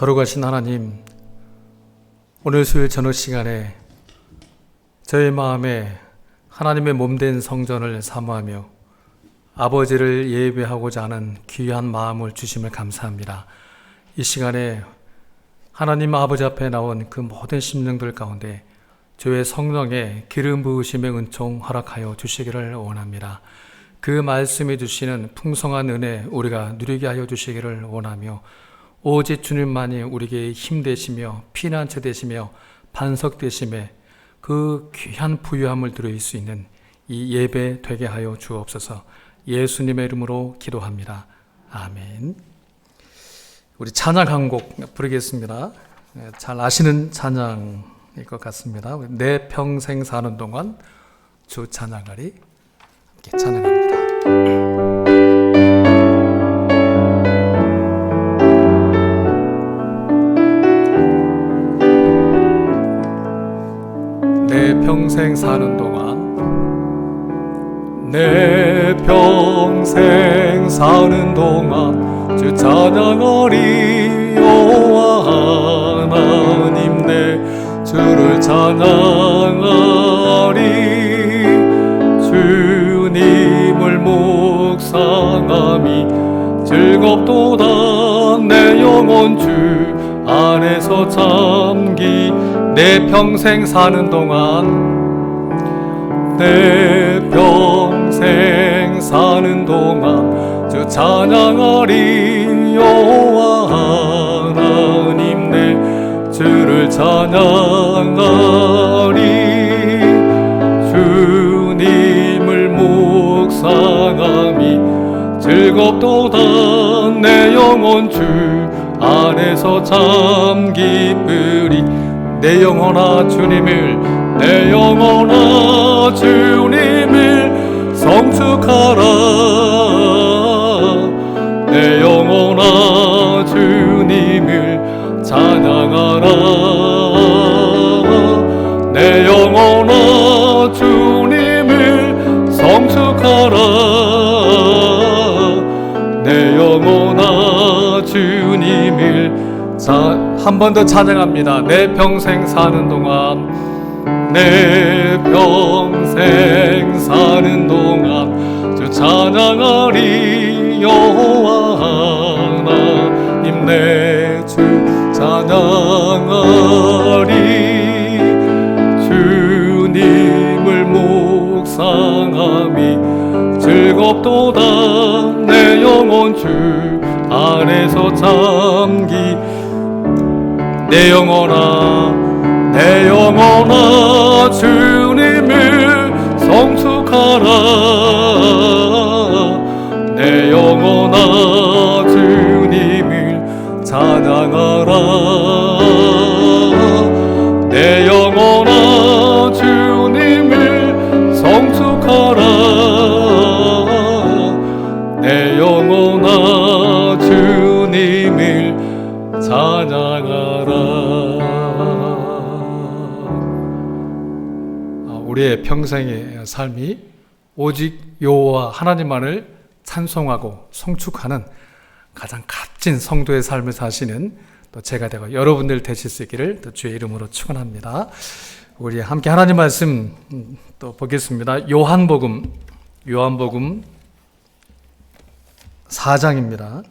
거룩하신 하나님, 오늘 수요일 저녁 시간에 저의 마음에 하나님의 몸된 성전을 사모하며 아버지를 예배하고자 하는 귀한 마음을 주심을 감사합니다. 이 시간에 하나님 아버지 앞에 나온 그 모든 심령들 가운데 주의 성령의 기름 부으심의 은총 허락하여 주시기를 원합니다. 그 말씀이 주시는 풍성한 은혜 우리가 누리게 하여 주시기를 원하며, 오직 주님만이 우리에게 힘 되시며 피난처 되시며 반석 되심에 그 귀한 부유함을 누릴 수 있는 이 예배 되게 하여 주옵소서. 예수님의 이름으로 기도합니다. 아멘. 우리 찬양 한 곡 부르겠습니다. 잘 아시는 찬양일 것 같습니다. 내 평생 사는 동안 주 찬양하리. 함께 찬양합니다. 내 평생 사는 동안, 내 평생 사는 동안 주 찬양하리. 여호와 하나님 내 주를 찬양하리. 주님을 묵상함이 즐겁도다. 내 영혼 주 안에서 잠기. 내 평생 사는 동안, 내 평생 사는 동안 주 찬양하리. 여호와 하나님 내 주를 찬양하리. 주님을 묵상함이 즐겁도다. 내 영혼 주 안에서 참 기쁘리. 내 영혼아 주님을, 내 영혼아 주님을 성축하라. 내 영혼아 주님을 찬양하라. 내 영혼아 주님을 성축하라. 내 영혼아 주님을 한 번 더 찬양합니다. 내 평생 사는 동안, 내 평생 사는 동안 주 찬양하리. 여호와 하나님 내 주 찬양하리. 주님을 묵상함이 즐겁도다. 내 영혼 주 안에서 잠기. 내 영혼아, 내 영혼아 주님을 성축하라. 내 영혼아 주님을 찬양하라. 내 영혼아 주님을 성축하라. 내 영혼아 주님을 찬양하라. 우리의 평생의 삶이 오직 여호와 하나님만을 찬송하고 송축하는 가장 값진 성도의 삶을 사시는 또 제가 되고 여러분들 되실 수 있기를 또 주의 이름으로 축원합니다. 우리 함께 하나님 말씀 또 보겠습니다. 요한복음 4장입니다.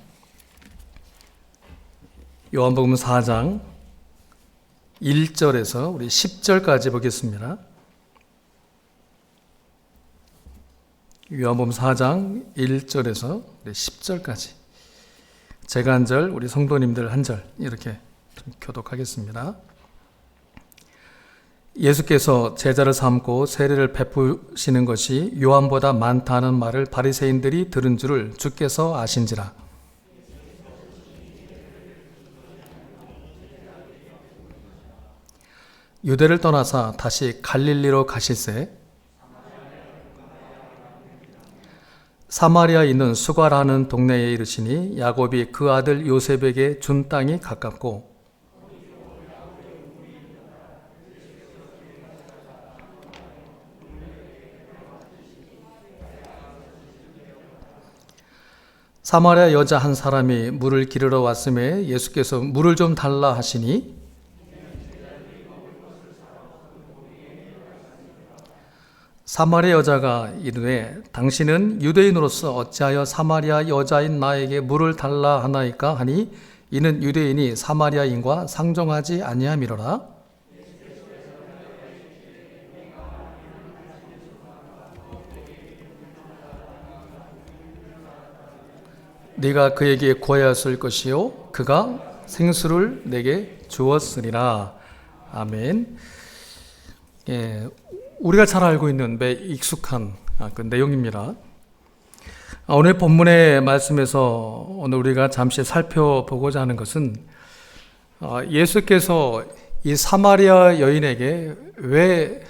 요한복음 4장 1절에서 우리 10절까지 보겠습니다. 요한복음 4장 1절에서 10절까지 제가 한 절, 우리 성도님들 한 절 이렇게 좀 교독하겠습니다. 예수께서 제자를 삼고 세례를 베푸시는 것이 요한보다 많다는 말을 바리새인들이 들은 줄을 주께서 아신지라. 유대를 떠나사 다시 갈릴리로 가실새 사마리아에 있는 수가라는 동네에 이르시니 야곱이 그 아들 요셉에게 준 땅이 가깝고 사마리아 여자 한 사람이 물을 기르러 왔음에 예수께서 물을 좀 달라 하시니 사마리아 여자가 이르되 당신은 유대인으로서 어찌하여 사마리아 여자인 나에게 물을 달라 하나이까 하니 이는 유대인이 사마리아인과 상종하지 아니함이로라. 네가 그에게 구하였을 것이요 그가 생수를 내게 주었으리라. 아멘. 예, 우리가 잘 알고 있는 매 익숙한 그 내용입니다. 오늘 본문의 말씀에서 오늘 우리가 잠시 살펴보고자 하는 것은 예수께서 이 사마리아 여인에게 왜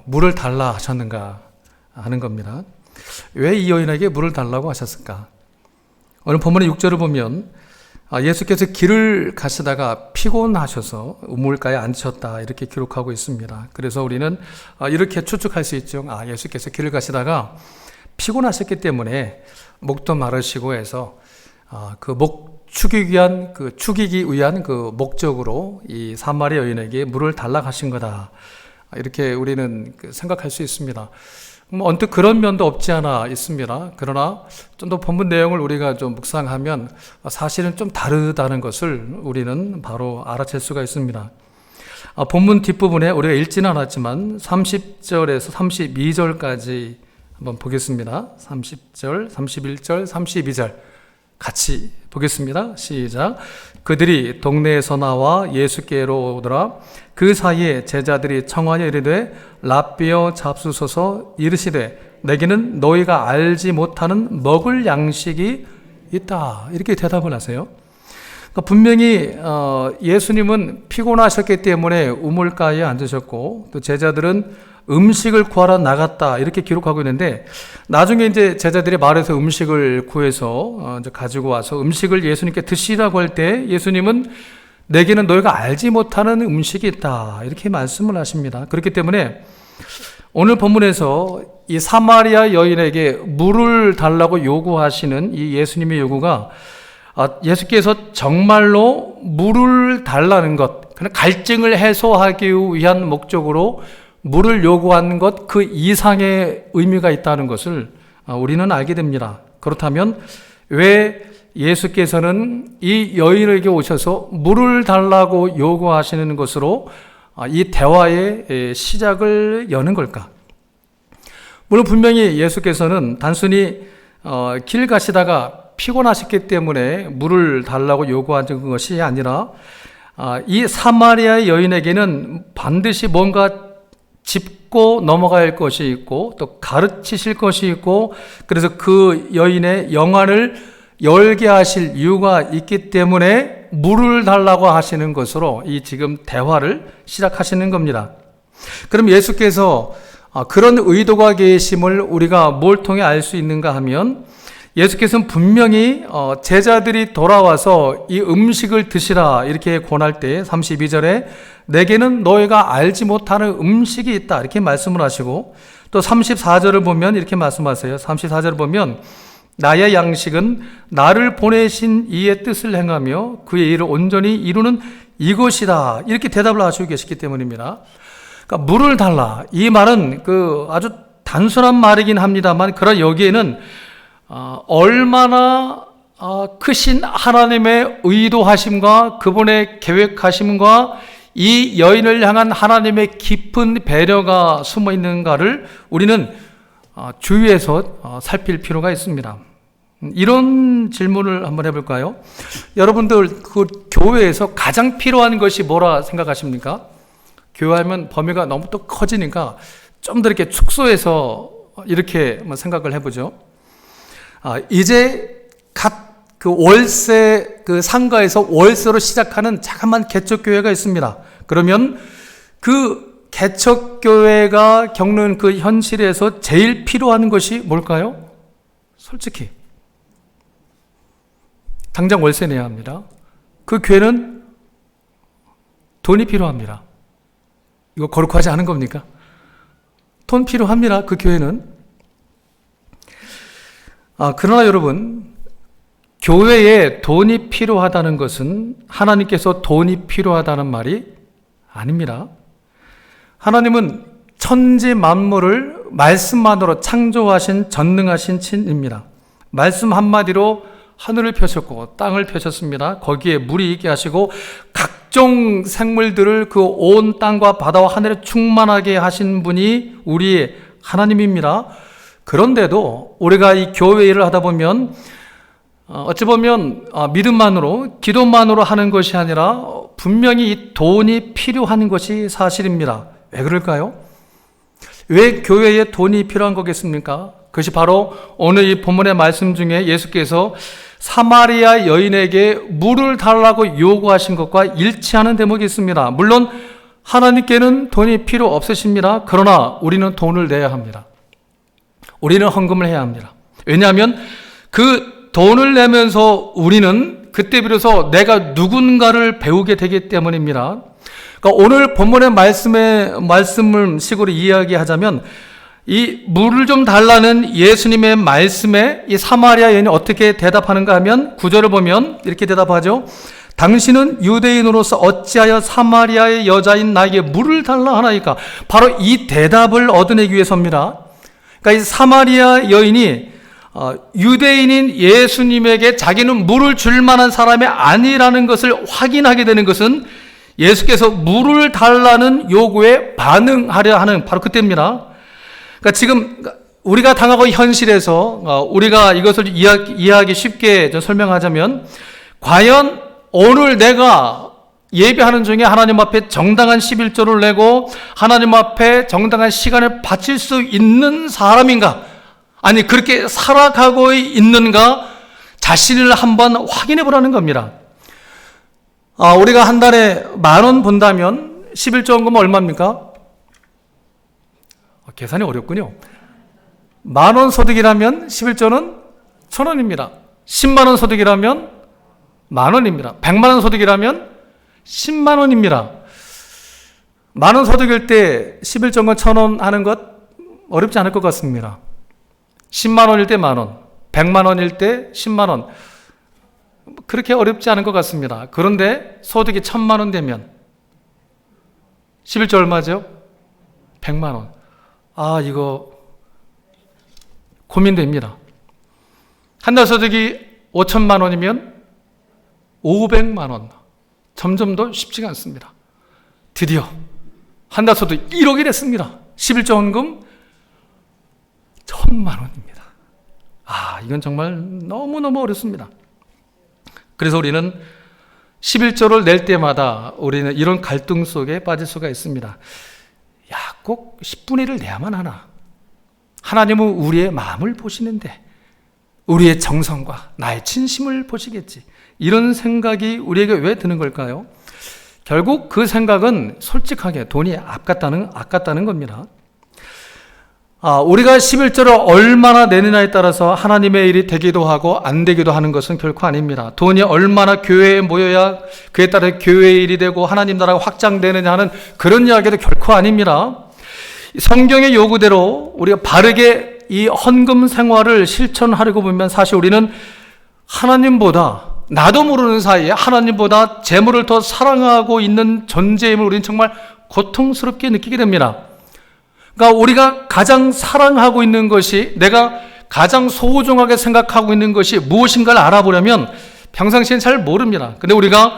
물을 달라 하셨는가 하는 겁니다. 왜 이 여인에게 물을 달라고 하셨을까? 오늘 본문의 6절을 보면 예수께서 길을 가시다가 피곤하셔서 우물가에 앉으셨다 이렇게 기록하고 있습니다. 그래서 우리는 이렇게 추측할 수 있죠. 예수께서 길을 가시다가 피곤하셨기 때문에 목도 마르시고 해서 그 목 축이기 위한 그 목적으로 이 사마리아 여인에게 물을 달라 하신 거다. 이렇게 우리는 생각할 수 있습니다. 언뜻 그런 면도 없지 않아 있습니다. 그러나 좀 더 본문 내용을 우리가 좀 묵상하면 사실은 좀 다르다는 것을 우리는 바로 알아챌 수가 있습니다. 본문 뒷부분에 우리가 읽지는 않았지만 30절에서 32절까지 한번 보겠습니다. 30절, 31절, 32절 같이 보겠습니다. 시작. 그들이 동네에서 나와 예수께로 오더라. 그 사이에 제자들이 청하여 이르되 랍비여 잡수소서 이르시되 내게는 너희가 알지 못하는 먹을 양식이 있다. 이렇게 대답을 하세요. 그러니까 분명히 예수님은 피곤하셨기 때문에 우물가에 앉으셨고 또 제자들은 음식을 구하러 나갔다 이렇게 기록하고 있는데 나중에 이제 제자들이 말해서 음식을 구해서 이제 가지고 와서 음식을 예수님께 드시라고 할 때 예수님은 내게는 너희가 알지 못하는 음식이 있다 이렇게 말씀을 하십니다. 그렇기 때문에 오늘 본문에서 이 사마리아 여인에게 물을 달라고 요구하시는 이 예수님의 요구가 예수께서 정말로 물을 달라는 것, 그냥 갈증을 해소하기 위한 목적으로 물을 요구한 것 그 이상의 의미가 있다는 것을 우리는 알게 됩니다. 그렇다면 왜 예수께서는 이 여인에게 오셔서 물을 달라고 요구하시는 것으로 이 대화의 시작을 여는 걸까? 물론 분명히 예수께서는 단순히 길 가시다가 피곤하셨기 때문에 물을 달라고 요구하는 것이 아니라 이 사마리아 여인에게는 반드시 뭔가 짚고 넘어가야 할 것이 있고 또 가르치실 것이 있고 그래서 그 여인의 영안을 열게 하실 이유가 있기 때문에 물을 달라고 하시는 것으로 이 지금 대화를 시작하시는 겁니다. 그럼 예수께서 그런 의도가 계심을 우리가 뭘 통해 알 수 있는가 하면 예수께서는 분명히 제자들이 돌아와서 이 음식을 드시라 이렇게 권할 때 32절에 내게는 너희가 알지 못하는 음식이 있다 이렇게 말씀을 하시고 또 34절을 보면 이렇게 말씀하세요. 34절을 보면 나의 양식은 나를 보내신 이의 뜻을 행하며 그의 일을 온전히 이루는 이것이다 이렇게 대답을 하시고 계시기 때문입니다. 그러니까 물을 달라 이 말은 아주 단순한 말이긴 합니다만 그러나 여기에는 얼마나 크신 하나님의 의도하심과 그분의 계획하심과 이 여인을 향한 하나님의 깊은 배려가 숨어 있는가를 우리는 주위에서 살필 필요가 있습니다. 이런 질문을 한번 해볼까요? 여러분들 그 교회에서 가장 필요한 것이 뭐라 생각하십니까? 교회하면 범위가 너무 또 커지니까 좀 더 이렇게 축소해서 이렇게 생각을 해보죠. 이제 갓 그 월세 그 상가에서 월세로 시작하는 자그마한 개척교회가 있습니다. 그러면 그 개척교회가 겪는 그 현실에서 제일 필요한 것이 뭘까요? 솔직히 당장 월세 내야 합니다. 그 교회는 돈이 필요합니다. 이거 거룩하지 않은 겁니까? 돈 필요합니다. 그 교회는. 그러나 여러분 교회에 돈이 필요하다는 것은 하나님께서 돈이 필요하다는 말이 아닙니다. 하나님은 천지 만물을 말씀만으로 창조하신 전능하신 신입니다. 말씀 한마디로 하늘을 펴셨고 땅을 펴셨습니다. 거기에 물이 있게 하시고 각종 생물들을 그 온 땅과 바다와 하늘에 충만하게 하신 분이 우리 하나님입니다. 그런데도 우리가 이 교회 일을 하다 보면 어찌 보면 믿음만으로 기도만으로 하는 것이 아니라 분명히 이 돈이 필요한 것이 사실입니다. 왜 그럴까요? 왜 교회에 돈이 필요한 거겠습니까? 그것이 바로 오늘 이 본문의 말씀 중에 예수께서 사마리아 여인에게 물을 달라고 요구하신 것과 일치하는 대목이 있습니다. 물론 하나님께는 돈이 필요 없으십니다. 그러나 우리는 돈을 내야 합니다. 우리는 헌금을 해야 합니다. 왜냐하면 그 돈을 내면서 우리는 그때 비로소 내가 누군가를 배우게 되기 때문입니다. 그러니까 오늘 본문의 말씀을 식으로 이야기하자면 이 물을 좀 달라는 예수님의 말씀에 이 사마리아 여인이 어떻게 대답하는가 하면 9절을 보면 이렇게 대답하죠. 당신은 유대인으로서 어찌하여 사마리아의 여자인 나에게 물을 달라 하나이까? 바로 이 대답을 얻어내기 위해서입니다. 그러니까 이 사마리아 여인이 유대인인 예수님에게 자기는 물을 줄 만한 사람이 아니라는 것을 확인하게 되는 것은 예수께서 물을 달라는 요구에 반응하려 하는 바로 그때입니다. 그러니까 지금 우리가 당하고 현실에서 우리가 이것을 이해하기 쉽게 좀 설명하자면 과연 오늘 내가 예배하는 중에 하나님 앞에 정당한 11조를 내고 하나님 앞에 정당한 시간을 바칠 수 있는 사람인가? 아니 그렇게 살아가고 있는가? 자신을 한번 확인해 보라는 겁니다. 우리가 한 달에 10,000원 번다면 11조 헌금은 얼마입니까? 계산이 어렵군요. 10,000원 소득이라면 11조는 1,000원입니다. 100,000원 소득이라면 10,000원입니다. 100,000원 소득이라면 100,000원입니다. 10,000원 소득일 때 11조건 1,000원 하는 것 어렵지 않을 것 같습니다. 100,000원일 때 10,000원, 100,000원일 때 100,000원 그렇게 어렵지 않은 것 같습니다. 그런데 소득이 1,000,000원 되면 11조 얼마죠? 100,000원. 이거 고민됩니다. 한 달 소득이 5,000,000 원이면 500만 원. 점점 더 쉽지가 않습니다. 드디어 한 달 소득 1억이 됐습니다. 11조 헌금 1,000만 원입니다. 이건 정말 너무너무 어렵습니다. 그래서 우리는 11조를 낼 때마다 우리는 이런 갈등 속에 빠질 수가 있습니다. 꼭 10분의 1을 내야만 하나? 하나님은 우리의 마음을 보시는데 우리의 정성과 나의 진심을 보시겠지. 이런 생각이 우리에게 왜 드는 걸까요? 결국 그 생각은 솔직하게 돈이 아깝다는 겁니다. 우리가 11조를 얼마나 내느냐에 따라서 하나님의 일이 되기도 하고 안 되기도 하는 것은 결코 아닙니다. 돈이 얼마나 교회에 모여야 그에 따라 교회의 일이 되고 하나님 나라가 확장되느냐 하는 그런 이야기도 결코 아닙니다. 성경의 요구대로 우리가 바르게 이 헌금 생활을 실천하려고 보면 사실 우리는 하나님보다 나도 모르는 사이에 하나님보다 재물을 더 사랑하고 있는 존재임을 우리는 정말 고통스럽게 느끼게 됩니다. 그러니까 우리가 가장 사랑하고 있는 것이 내가 가장 소중하게 생각하고 있는 것이 무엇인가를 알아보려면 평상시엔 잘 모릅니다. 근데 우리가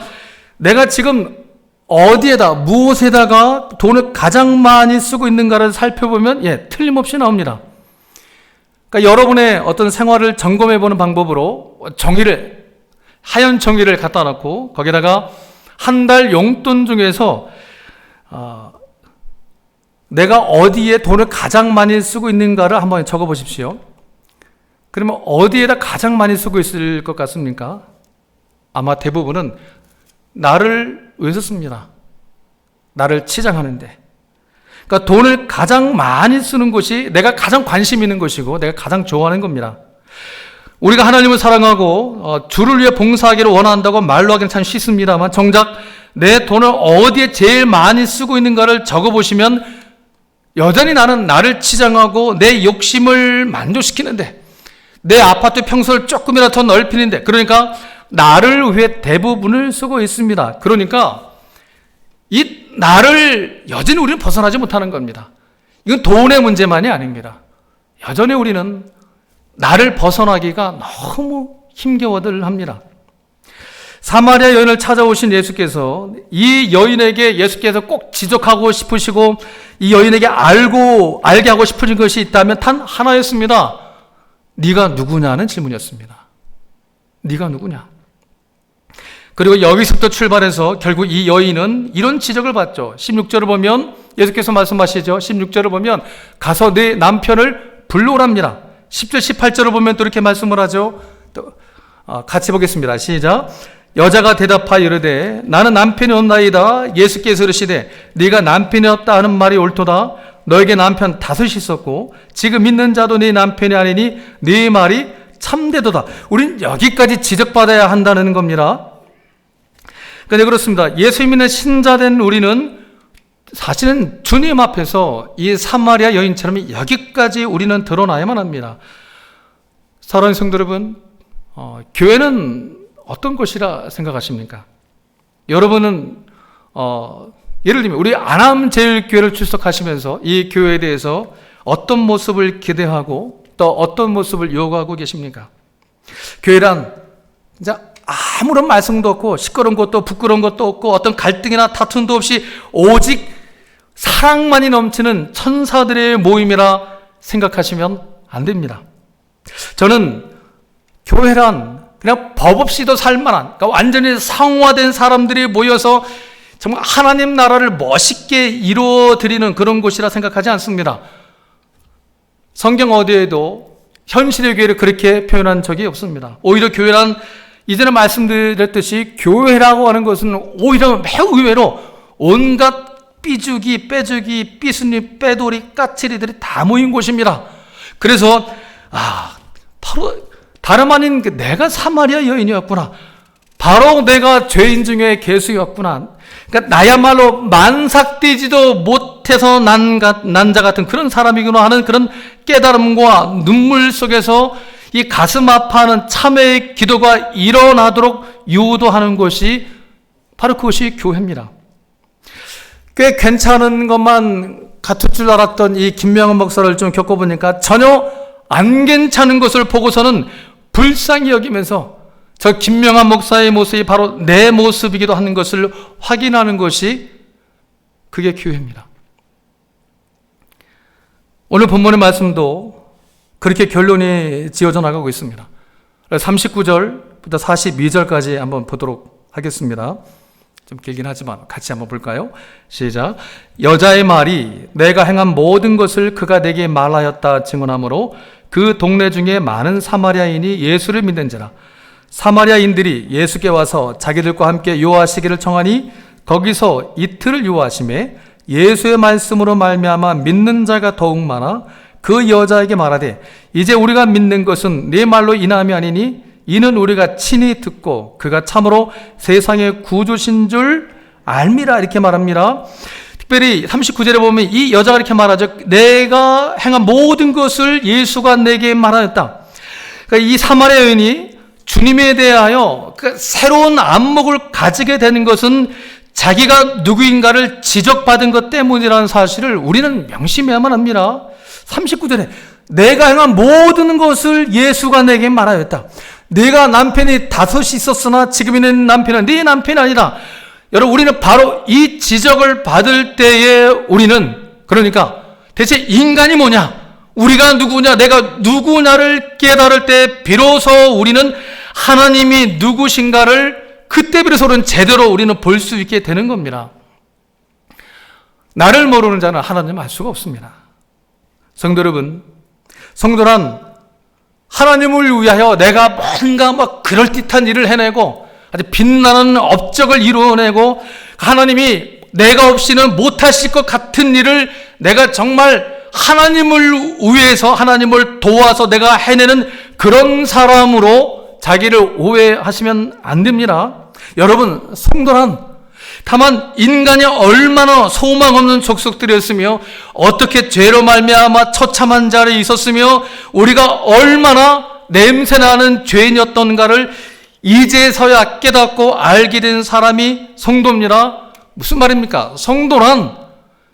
내가 지금 어디에다 무엇에다가 돈을 가장 많이 쓰고 있는가를 살펴보면 틀림없이 나옵니다. 그러니까 여러분의 어떤 생활을 점검해 보는 방법으로 하얀 종이를 갖다 놓고 거기다가 한 달 용돈 중에서 내가 어디에 돈을 가장 많이 쓰고 있는가를 한번 적어 보십시오. 그러면 어디에다 가장 많이 쓰고 있을 것 같습니까? 아마 대부분은 나를 위해서 씁니다. 나를 치장하는데. 그러니까 돈을 가장 많이 쓰는 곳이 내가 가장 관심 있는 것이고 내가 가장 좋아하는 겁니다. 우리가 하나님을 사랑하고 주를 위해 봉사하기를 원한다고 말로 하기는 참 쉽습니다만 정작 내 돈을 어디에 제일 많이 쓰고 있는가를 적어보시면 여전히 나는 나를 치장하고 내 욕심을 만족시키는데 내 아파트 평수를 조금이라도 더 넓히는데, 그러니까 나를 위해 대부분을 쓰고 있습니다. 그러니까 이 나를 여전히 우리는 벗어나지 못하는 겁니다. 이건 돈의 문제만이 아닙니다. 여전히 우리는 나를 벗어나기가 너무 힘겨워들 합니다. 사마리아 여인을 찾아오신 예수께서 이 여인에게 예수께서 꼭 지적하고 싶으시고 이 여인에게 알게 하고 싶으신 것이 있다면 단 하나였습니다. 네가 누구냐는 질문이었습니다. 네가 누구냐? 그리고 여기서부터 출발해서 결국 이 여인은 이런 지적을 받죠. 16절을 보면 예수께서 말씀하시죠. 16절을 보면 가서 네 남편을 불러오랍니다. 10절 18절을 보면 또 이렇게 말씀을 하죠. 같이 보겠습니다. 시작. 여자가 대답하여 이르되 나는 남편이 없나이다. 예수께서 이르시되 네가 남편이 없다 하는 말이 옳도다. 너에게 남편 5이 있었고 지금 있는 자도 네 남편이 아니니 네 말이 참되도다. 우린 여기까지 지적받아야 한다는 겁니다. 그런데 그렇습니다. 예수 믿는 신자된 우리는 사실은 주님 앞에서 이 사마리아 여인처럼 여기까지 우리는 드러나야만 합니다. 사랑하는 성도 여러분, 교회는 어떤 것이라 생각하십니까? 여러분은 예를 들면 우리 안암제일교회를 출석하시면서 이 교회에 대해서 어떤 모습을 기대하고 또 어떤 모습을 요구하고 계십니까? 교회란 진짜 아무런 말썽도 없고 시끄러운 것도 부끄러운 것도 없고 어떤 갈등이나 다툼도 없이 오직 사랑만이 넘치는 천사들의 모임이라 생각하시면 안 됩니다. 저는 교회란 그냥 법 없이도 살만한, 그러니까 완전히 상화된 사람들이 모여서 정말 하나님 나라를 멋있게 이루어드리는 그런 곳이라 생각하지 않습니다. 성경 어디에도 현실의 교회를 그렇게 표현한 적이 없습니다. 오히려 교회란 이전에 말씀드렸듯이 교회라고 하는 것은 오히려 매우 의외로 온갖 삐죽이, 빼죽이, 삐순이, 빼돌이, 까칠이들이 다 모인 곳입니다. 그래서 바로 다름 아닌 내가 사마리아 여인이었구나. 바로 내가 죄인 중에 괴수였구나. 그러니까 나야말로 만삭되지도 못해서 난 자 같은 그런 사람이구나 하는 그런 깨달음과 눈물 속에서 이 가슴 아파하는 참회의 기도가 일어나도록 유도하는 것이 바로 그것이 교회입니다. 꽤 괜찮은 것만 같을 줄 알았던 이 김명은 목사를 좀 겪어보니까 전혀 안 괜찮은 것을 보고서는 불쌍히 여기면서 저 김명한 목사의 모습이 바로 내 모습이기도 하는 것을 확인하는 것이 그게 교회입니다. 오늘 본문의 말씀도 그렇게 결론이 지어져 나가고 있습니다. 39절부터 42절까지 한번 보도록 하겠습니다. 좀 길긴 하지만 같이 한번 볼까요? 시작. 여자의 말이 내가 행한 모든 것을 그가 내게 말하였다 증언하므로 그 동네 중에 많은 사마리아인이 예수를 믿는지라. 사마리아인들이 예수께 와서 자기들과 함께 요하시기를 청하니 거기서 이틀을 요하심에 예수의 말씀으로 말미암아 믿는 자가 더욱 많아 그 여자에게 말하되 이제 우리가 믿는 것은 네 말로 인함이 아니니 이는 우리가 친히 듣고 그가 참으로 세상의 구주신 줄 알미라 이렇게 말합니다. 특별히 39절에 보면 이 여자가 이렇게 말하죠. 내가 행한 모든 것을 예수가 내게 말하였다. 그러니까 이 사마리아 여인이 주님에 대하여 새로운 안목을 가지게 되는 것은 자기가 누구인가를 지적받은 것 때문이라는 사실을 우리는 명심해야만 합니다. 39절에 내가 행한 모든 것을 예수가 내게 말하였다. 내가 남편이 5이 있었으나 지금 있는 남편은 네 남편이 아니다. 여러분, 우리는 바로 이 지적을 받을 때에 우리는 그러니까 대체 인간이 뭐냐? 우리가 누구냐? 내가 누구냐를 깨달을 때 비로소 우리는 하나님이 누구신가를 그때 비로소는 제대로 우리는 볼 수 있게 되는 겁니다. 나를 모르는 자는 하나님을 알 수가 없습니다. 성도 여러분, 성도란 하나님을 위하여 내가 뭔가 그럴듯한 일을 해내고 아주 빛나는 업적을 이루어내고 하나님이 내가 없이는 못하실 것 같은 일을 내가 정말 하나님을 위해서 하나님을 도와서 내가 해내는 그런 사람으로 자기를 오해하시면 안 됩니다. 여러분, 성도란 다만 인간이 얼마나 소망 없는 족속들이었으며 어떻게 죄로 말미암아 처참한 자리에 있었으며 우리가 얼마나 냄새나는 죄인이었던가를 이제서야 깨닫고 알게 된 사람이 성도입니다. 무슨 말입니까? 성도란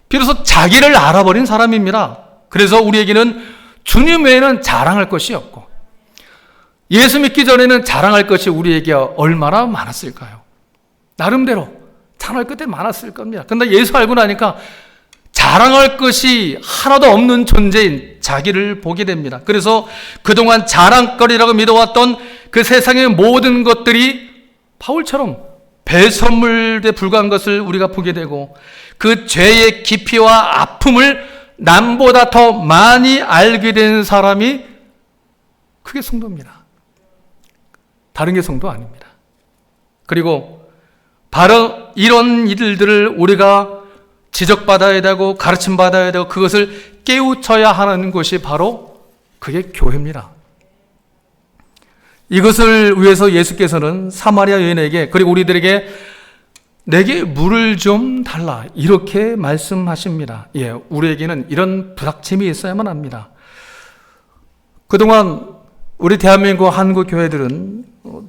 비로소 자기를 알아버린 사람입니다. 그래서 우리에게는 주님 외에는 자랑할 것이 없고, 예수 믿기 전에는 자랑할 것이 우리에게 얼마나 많았을까요? 나름대로 자랑할 것들이 많았을 겁니다. 그런데 예수 알고 나니까 자랑할 것이 하나도 없는 존재인 자기를 보게 됩니다. 그래서 그동안 자랑거리라고 믿어왔던 그 세상의 모든 것들이 바울처럼 배설물에 불과한 것을 우리가 보게 되고, 그 죄의 깊이와 아픔을 남보다 더 많이 알게 된 사람이 그게 성도입니다. 다른 게 성도 아닙니다. 그리고 바로 이런 일들을 우리가 지적받아야 되고 가르침받아야 되고 그것을 깨우쳐야 하는 것이 바로 그게 교회입니다. 이것을 위해서 예수께서는 사마리아 여인에게, 그리고 우리들에게 내게 물을 좀 달라, 이렇게 말씀하십니다. 예, 우리에게는 이런 부닥침이 있어야만 합니다. 그동안 우리 대한민국 한국 교회들은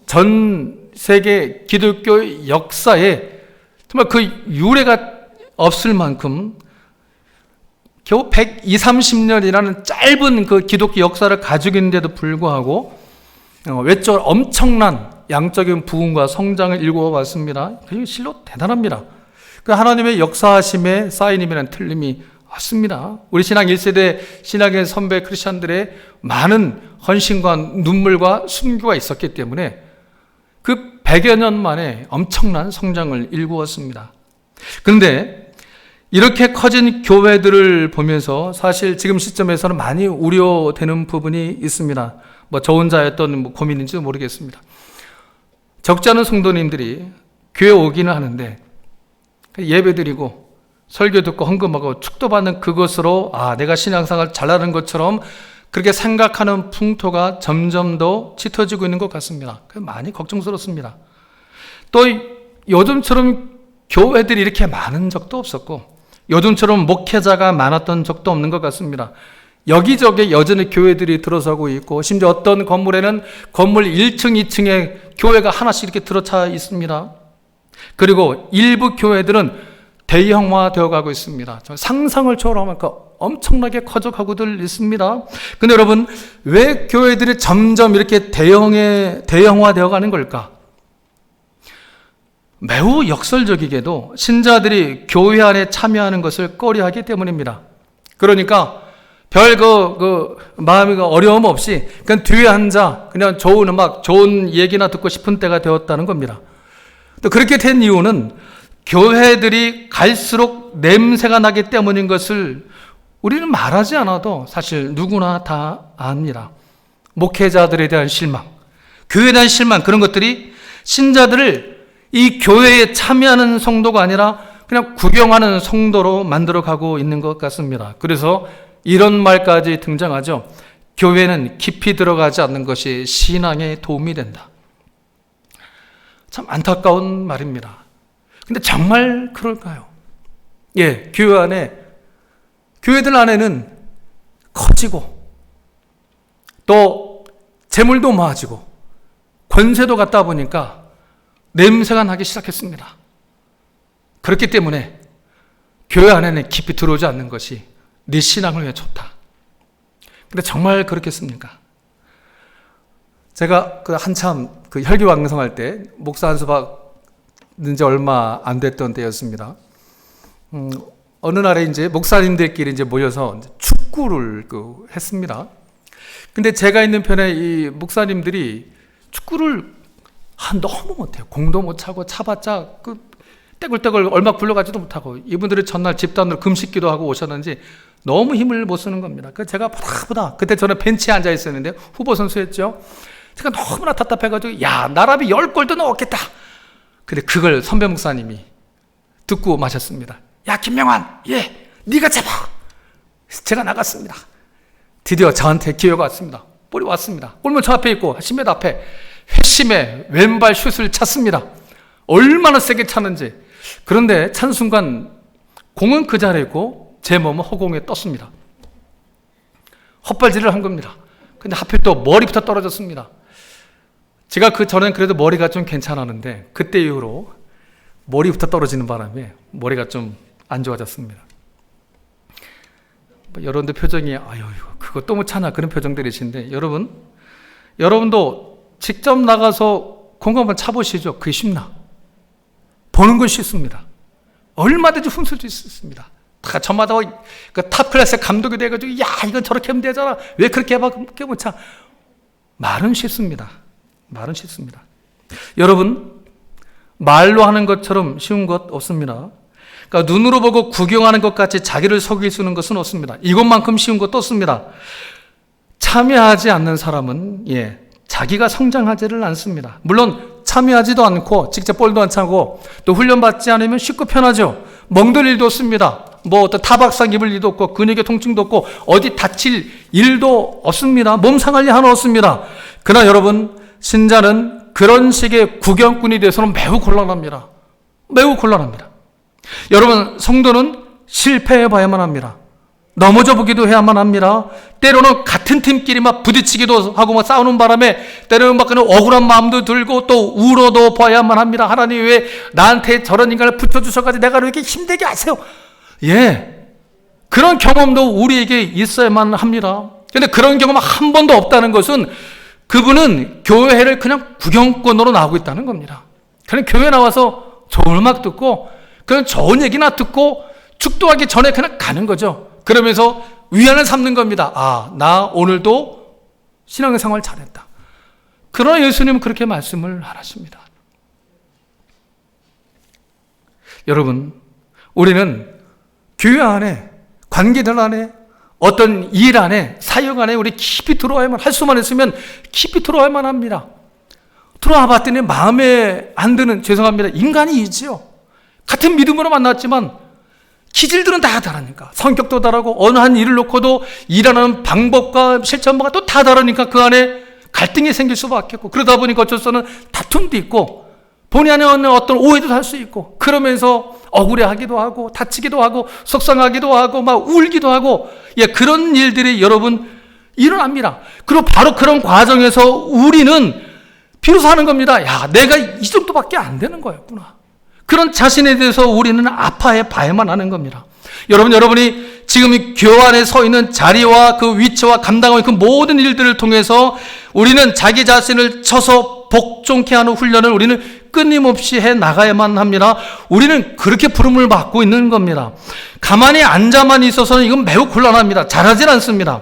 전 세계 기독교 역사에 정말 그 유례가 없을 만큼 겨우 120, 30년이라는 짧은 그 기독교 역사를 가지고 있는데도 불구하고 외적 엄청난 양적인 부흥과 성장을 일구어왔습니다. 그게 실로 대단합니다. 그 하나님의 역사하심에 쌓이님이라는 틀림이 없습니다. 우리 신앙 1세대 신앙의 선배 크리스찬들의 많은 헌신과 눈물과 순교가 있었기 때문에 그 100여 년 만에 엄청난 성장을 일구었습니다. 그런데 이렇게 커진 교회들을 보면서 사실 지금 시점에서는 많이 우려되는 부분이 있습니다. 저 혼자였던 고민인지도 모르겠습니다. 적지 않은 성도님들이 교회 오기는 하는데 예배드리고 설교 듣고 헌금하고 축도받는 그것으로 내가 신앙생활 잘하는 것처럼 그렇게 생각하는 풍토가 점점 더 짙어지고 있는 것 같습니다. 많이 걱정스럽습니다. 또 요즘처럼 교회들이 이렇게 많은 적도 없었고, 요즘처럼 목회자가 많았던 적도 없는 것 같습니다. 여기저기 여전히 교회들이 들어서고 있고, 심지어 어떤 건물에는 건물 1층, 2층에 교회가 하나씩 이렇게 들어차 있습니다. 그리고 일부 교회들은 대형화되어 가고 있습니다. 상상을 초월하면 엄청나게 커져가고들 있습니다. 근데 여러분, 왜 교회들이 점점 이렇게 대형화되어 가는 걸까? 매우 역설적이게도 신자들이 교회 안에 참여하는 것을 꺼려하기 때문입니다. 그러니까 별 마음이 어려움 없이 그냥 뒤에 앉아 그냥 좋은 음악, 좋은 얘기나 듣고 싶은 때가 되었다는 겁니다. 또 그렇게 된 이유는 교회들이 갈수록 냄새가 나기 때문인 것을 우리는 말하지 않아도 사실 누구나 다 압니다. 목회자들에 대한 실망, 교회에 대한 실망, 그런 것들이 신자들을 이 교회에 참여하는 성도가 아니라 그냥 구경하는 성도로 만들어가고 있는 것 같습니다. 그래서 이런 말까지 등장하죠. 교회는 깊이 들어가지 않는 것이 신앙에 도움이 된다. 참 안타까운 말입니다. 근데 정말 그럴까요? 예, 교회들 안에는 커지고 또 재물도 많아지고 권세도 갖다 보니까 냄새가 나기 시작했습니다. 그렇기 때문에 교회 안에는 깊이 들어오지 않는 것이 네 신앙을 위해 좋다. 근데 정말 그렇겠습니까? 제가 한참 혈기왕성할 때 목사 한 수 받은 지 얼마 안 됐던 때였습니다. 어느 날에 이제 목사님들끼리 이제 모여서 축구를 했습니다. 근데 제가 있는 편에 이 목사님들이 축구를 너무 못해요. 공도 못 차고 차봤자 떼굴떼굴 얼마 굴러가지도 못하고, 이분들이 전날 집단으로 금식기도 하고 오셨는지 너무 힘을 못 쓰는 겁니다. 그래서 제가 보다 그때 저는 벤치에 앉아 있었는데 후보 선수였죠. 제가 너무나 답답해가지고 나랍이 10골도 넣었겠다. 근데 그걸 선배 목사님이 듣고 마셨습니다. 김명환, 네가 잡아. 제가 나갔습니다. 드디어 저한테 기회가 왔습니다. 볼이 왔습니다. 골문 저 앞에 있고 10m 앞에 회심의 왼발 슛을 찼습니다. 얼마나 세게 찼는지. 그런데 찬 순간 공은 그 자리에 있고 제 몸은 허공에 떴습니다. 헛발질을 한 겁니다. 근데 하필 또 머리부터 떨어졌습니다. 제가 그 전엔 그래도 머리가 좀 괜찮았는데 그때 이후로 머리부터 떨어지는 바람에 머리가 좀 안 좋아졌습니다. 여러분들 표정이 아유 그거 또 못 참아 그런 표정들이신데 여러분도 직접 나가서 공부 한번 차보시죠. 그게 쉽나? 보는 건 쉽습니다. 얼마든지 훔칠 수 있습니다. 다 저마다 그 탑클래스의 감독이 돼가지고 야 이건 저렇게 하면 되잖아. 왜 그렇게 해봐? 그렇게 못 참. 말은 쉽습니다. 말은 쉽습니다. 여러분 말로 하는 것처럼 쉬운 것 없습니다. 그러니까 눈으로 보고 구경하는 것 같이 자기를 속일 수 있는 것은 없습니다. 이것만큼 쉬운 것도 없습니다. 참여하지 않는 사람은 자기가 성장하지를 않습니다. 물론 참여하지도 않고 직접 볼도 안 차고 또 훈련받지 않으면 쉽고 편하죠. 멍들 일도 없습니다. 뭐 어떤 타박상 입을 일도 없고 근육의 통증도 없고 어디 다칠 일도 없습니다. 몸 상할 일 하나 없습니다. 그러나 여러분 신자는 그런 식의 구경꾼이 되어서는 매우 곤란합니다. 매우 곤란합니다. 여러분 성도는 실패해 봐야만 합니다. 넘어져 보기도 해야만 합니다. 때로는 같은 팀끼리 막 부딪히기도 하고 막 싸우는 바람에 때로는 막 그런 억울한 마음도 들고 또 울어도 봐야만 합니다. 하나님 왜 나한테 저런 인간을 붙여주셔가지고 내가 왜 이렇게 힘들게 하세요? 그런 경험도 우리에게 있어야만 합니다. 근데 그런 경험 한 번도 없다는 것은 그분은 교회를 그냥 구경꾼으로 나오고 있다는 겁니다. 그냥 교회 나와서 좋은 음악 듣고 그런 좋은 얘기나 듣고 축도하기 전에 그냥 가는 거죠. 그러면서 위안을 삼는 겁니다. 아, 나 오늘도 신앙생활 잘했다. 그러나 예수님은 그렇게 말씀을 안 하십니다. 여러분, 우리는 교회 안에, 관계들 안에, 어떤 일 안에, 사역 안에 우리 깊이 들어와야만, 할 수만 있으면 깊이 들어와야만 합니다. 들어와 봤더니 마음에 안 드는, 죄송합니다, 인간이 있지요. 같은 믿음으로 만났지만 기질들은 다 다르니까 성격도 다르고 어느 한 일을 놓고도 일하는 방법과 실천법가 또 다 다르니까 그 안에 갈등이 생길 수밖에 없고 그러다 보니까 어쩔 수 없는 다툼도 있고 본의 안에 어떤 오해도 할 수 있고 그러면서 억울해하기도 하고 다치기도 하고 속상하기도 하고 막 울기도 하고 그런 일들이 여러분 일어납니다. 그리고 바로 그런 과정에서 우리는 비로소 하는 겁니다. 야, 내가 이 정도밖에 안 되는 거였구나. 그런 자신에 대해서 우리는 아파해 봐야만 하는 겁니다. 여러분이 지금 교회 안에 서 있는 자리와 그 위치와 감당하는 그 모든 일들을 통해서 우리는 자기 자신을 쳐서 복종케 하는 훈련을 우리는 끊임없이 해 나가야만 합니다. 우리는 그렇게 부름을 받고 있는 겁니다. 가만히 앉아만 있어서는 이건 매우 곤란합니다. 잘하진 않습니다.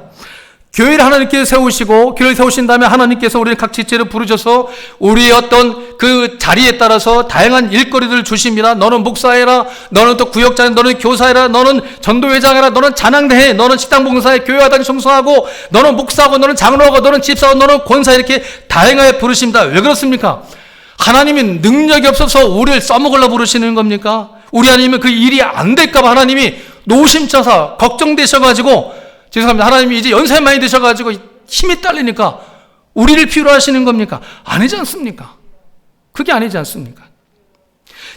교회를 하나님께서 세우시고 교회를 세우신 다음에 하나님께서 우리를 각 지체를 부르셔서 우리의 어떤 그 자리에 따라서 다양한 일거리들을 주십니다. 너는 목사해라, 너는 또 구역장해, 너는 교사해라, 너는 전도회장해라, 너는 찬양대해, 너는 식당봉사해, 교회화단 청소하고, 너는 목사하고, 너는 장로하고, 너는 집사하고, 너는 권사 이렇게 다양하게 부르십니다. 왜 그렇습니까? 하나님이 능력이 없어서 우리를 써먹으려고 부르시는 겁니까? 우리 아니면 그 일이 안 될까 봐 하나님이 노심초사 걱정되셔가지고 죄송합니다. 하나님이 이제 연세 많이 드셔가지고 힘이 딸리니까 우리를 필요로 하시는 겁니까? 아니지 않습니까? 그게 아니지 않습니까?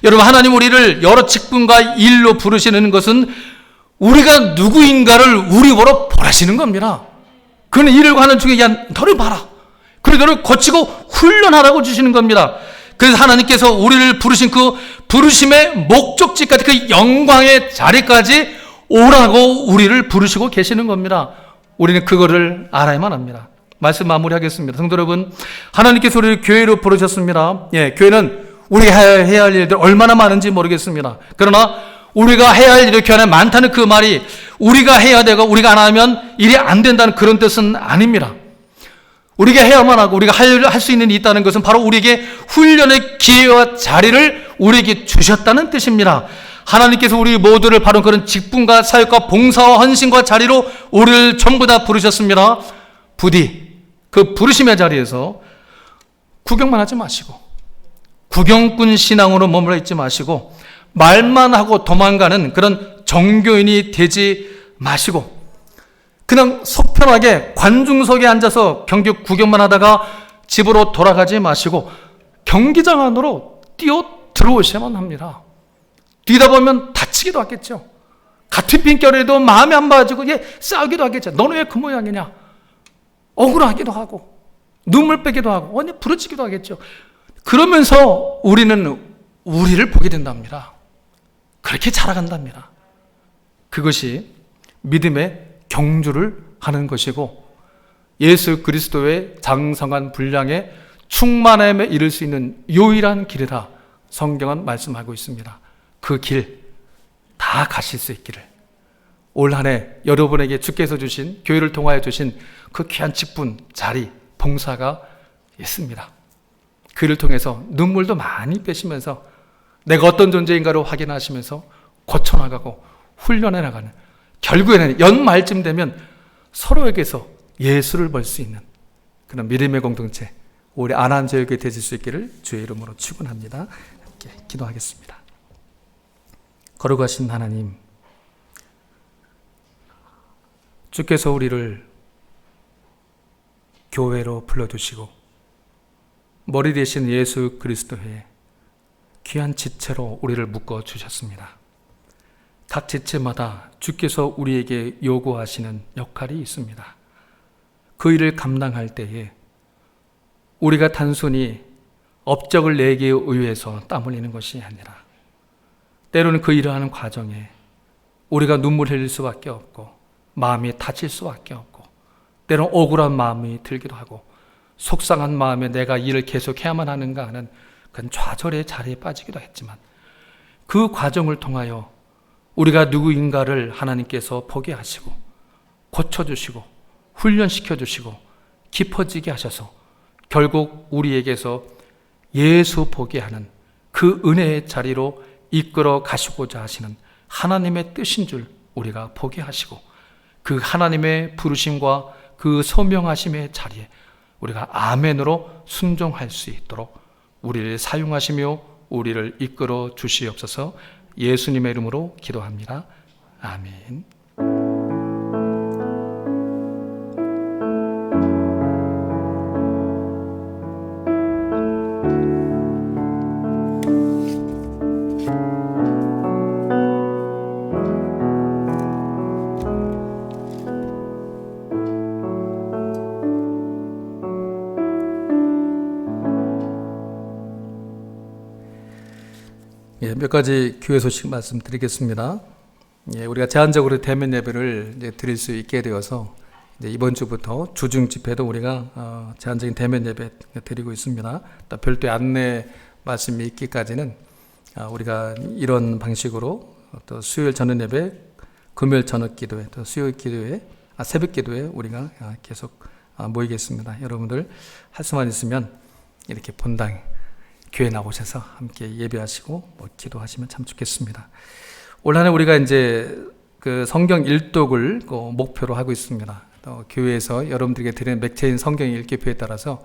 여러분 하나님 우리를 여러 직분과 일로 부르시는 것은 우리가 누구인가를 우리 보러 보라시는 겁니다. 그는 일을 하는 중에 야 너를 봐라. 그리고 너를 거치고 훈련하라고 주시는 겁니다. 그래서 하나님께서 우리를 부르신 그 부르심의 목적지까지 그 영광의 자리까지 오라고 우리를 부르시고 계시는 겁니다. 우리는 그거를 알아야만 합니다. 말씀 마무리하겠습니다. 성도 여러분, 하나님께서 우리를 교회로 부르셨습니다. 교회는 우리가 해야 할 일들 얼마나 많은지 모르겠습니다. 그러나 우리가 해야 할 일이 교회 안에 많다는 그 말이 우리가 해야 되고 우리가 안 하면 일이 안 된다는 그런 뜻은 아닙니다. 우리가 해야만 하고 우리가 할 수 있는 일이 있다는 것은 바로 우리에게 훈련의 기회와 자리를 우리에게 주셨다는 뜻입니다. 하나님께서 우리 모두를 바로 그런 직분과 사역과 봉사와 헌신과 자리로 우리를 전부 다 부르셨습니다. 부디 그 부르심의 자리에서 구경만 하지 마시고 구경꾼 신앙으로 머물러 있지 마시고 말만 하고 도망가는 그런 종교인이 되지 마시고 그냥 속 편하게 관중석에 앉아서 경기 구경만 하다가 집으로 돌아가지 마시고 경기장 안으로 뛰어 들어오셔야만 합니다. 뛰다 보면 다치기도 하겠죠. 같은 빈결에도 마음에 안 맞고 싸우기도 하겠죠. 너는 왜 그 모양이냐? 억울하기도 하고 눈물 빼기도 하고 언니 부르짖기도 하겠죠. 그러면서 우리는 우리를 보게 된답니다. 그렇게 자라간답니다. 그것이 믿음의 경주를 하는 것이고 예수 그리스도의 장성한 분량의 충만함에 이를 수 있는 유일한 길이라 성경은 말씀하고 있습니다. 그 길 다 가실 수 있기를 올 한 해 여러분에게 주께서 주신 교회를 통하여 주신 그 귀한 직분, 자리, 봉사가 있습니다. 그를 통해서 눈물도 많이 빼시면서 내가 어떤 존재인가를 확인하시면서 고쳐나가고 훈련해 나가는 결국에는 연말쯤 되면 서로에게서 예수를 볼 수 있는 그런 믿음의 공동체 우리 안한저에게 되실 수 있기를 주의 이름으로 축원합니다. 함께 기도하겠습니다. 거룩하신 하나님, 주께서 우리를 교회로 불러두시고 머리 대신 예수 그리스도의 귀한 지체로 우리를 묶어주셨습니다. 각 지체마다 주께서 우리에게 요구하시는 역할이 있습니다. 그 일을 감당할 때에 우리가 단순히 업적을 내기에 의해서 땀 흘리는 것이 아니라 때로는 그 일을 하는 과정에 우리가 눈물 흘릴 수밖에 없고 마음이 다칠 수밖에 없고 때로는 억울한 마음이 들기도 하고 속상한 마음에 내가 일을 계속해야만 하는가 하는 그런 좌절의 자리에 빠지기도 했지만 그 과정을 통하여 우리가 누구인가를 하나님께서 보게 하시고 고쳐주시고 훈련시켜주시고 깊어지게 하셔서 결국 우리에게서 예수 보게 하는 그 은혜의 자리로 이끌어 가시고자 하시는 하나님의 뜻인 줄 우리가 보게 하시고 그 하나님의 부르심과 그 소명하심의 자리에 우리가 아멘으로 순종할 수 있도록 우리를 사용하시며 우리를 이끌어 주시옵소서. 예수님의 이름으로 기도합니다. 아멘. 몇 가지 교회 소식 말씀드리겠습니다. 우리가 제한적으로 대면 예배를 드릴 수 있게 되어서 이번 주부터 주중 집회도 우리가 제한적인 대면 예배 드리고 있습니다. 또 별도의 안내 말씀이 있기까지는 우리가 이런 방식으로 또 수요일 저녁 예배, 금요일 저녁 기도회, 또 수요일 기도회, 새벽 기도회 우리가 계속 모이겠습니다. 여러분들 할 수만 있으면 이렇게 본당 교회 나오셔서 함께 예배하시고 기도하시면 참 좋겠습니다. 올 한해 우리가 이제 그 성경 일독을 목표로 하고 있습니다. 또 교회에서 여러분들에게 드리는 맥체인 성경 읽기표에 따라서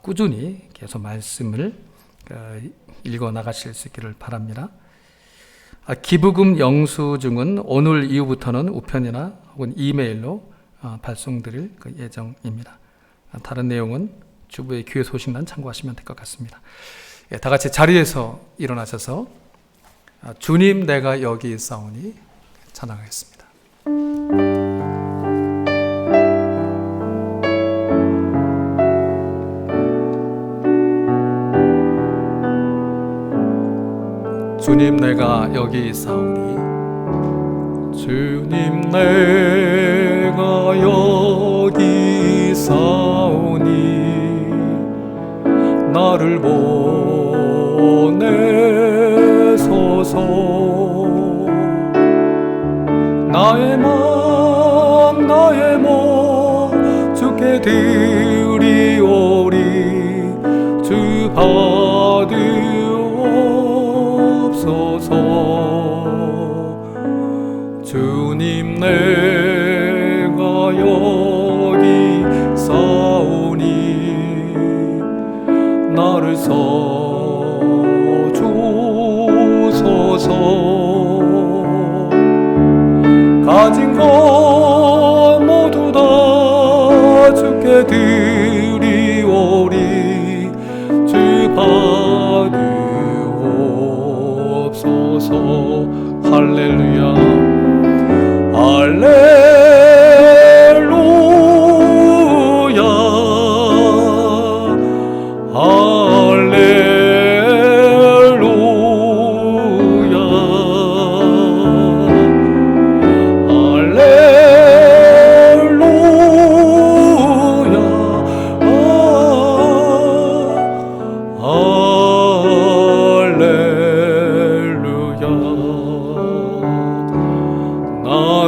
꾸준히 계속 말씀을 읽어 나가실 수 있기를 바랍니다. 기부금 영수증은 오늘 이후부터는 우편이나 혹은 이메일로 발송드릴 예정입니다. 다른 내용은 주부의 교회 소식란 참고하시면 될 것 같습니다. 다 같이 자리에서 일어나셔서 주님 내가 여기 있사오니 찬양하겠습니다. 주님 내가 여기 있사오니 주님 내가 여기 있사오니 나를 보내소서. 나의 맘 나의 몸 주께 드리오리. 주 받으옵소서. 주님 내가 여기 사오니 나를 써주소서. 가진 것 모두 다 주께 드리오리. 주 받으옵소서. 할렐루야 할렐루야.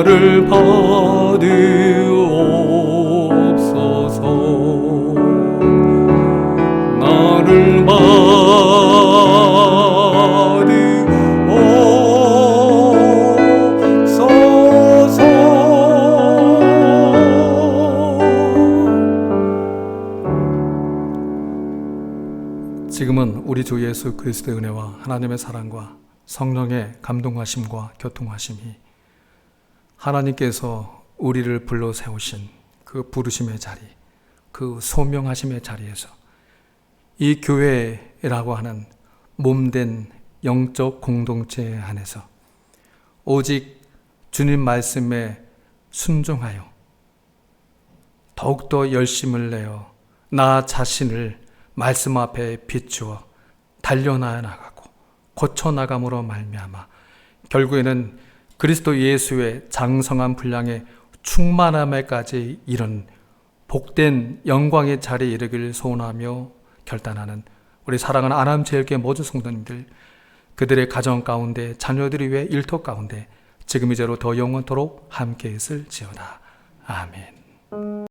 나를 받으옵소서. 나를 받으옵소서. 지금은 우리 주 예수 그리스도의 은혜와 하나님의 사랑과 성령의 감동하심과 교통하심이 하나님께서 우리를 불러 세우신 그 부르심의 자리, 그 소명하심의 자리에서 이 교회라고 하는 몸된 영적 공동체 안에서 오직 주님 말씀에 순종하여 더욱더 열심을 내어 나 자신을 말씀 앞에 비추어 달려나가고 고쳐나감으로 말미암아 결국에는 그리스도 예수의 장성한 분량의 충만함에까지 이른 복된 영광의 자리에 이르기를 소원하며 결단하는 우리 사랑하는 아남제일교회 모든 성도님들, 그들의 가정 가운데 자녀들이 위해 일터 가운데 지금 이제로 더 영원토록 함께 있을지어다. 아멘.